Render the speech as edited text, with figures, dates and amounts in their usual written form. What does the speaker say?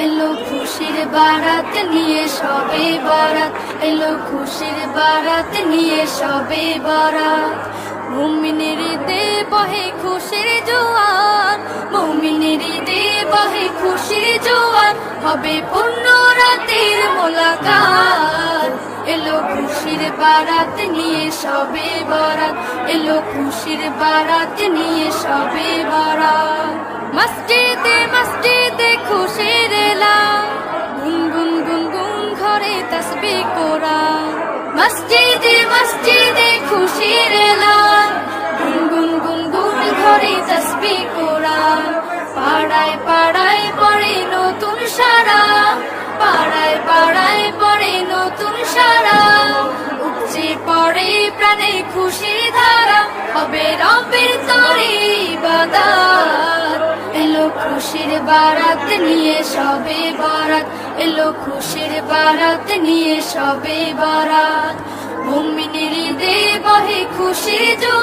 এলো খুশির বারাত নিয়ে সবে বরাত, এলো খুশির বারাত নিয়ে সবে বরাত। মুমিনের ঈদে বহে খুশির জোয়ার, মুমিনের ঈদে বহে খুশির জোয়ার, হবে পূর্ণ রাতের মোলাকাত। এলো খুশির বারাত নিয়ে সবে বরাত, এলো খুশির বারাত নিয়ে সবে বরাত। মসজিদে মসজিদে খুশির এলাম, গুনগুন গুনগুন ঘরে তাসবিহ কোরআন। মসজিদে মসজিদে খুশির এলাম, গুনগুন গুনগুন ঘরে তাসবিহ কোরআন। পাড়ায় পাড়ায় পড়ে নতুন সারা, পাড়ায় পাড়ায় পড়ে নতুন সারা। উপচে পড়ে প্রাণে খুশির ধারা, হবে রবের তরে ইবাদত। এলো খুশির বারাত নিয়ে সবে বরাত, এলো খুশির বারাত নিয়ে সবে বরাত। মুমিনের ঈদে বহে খুশির জোয়ার,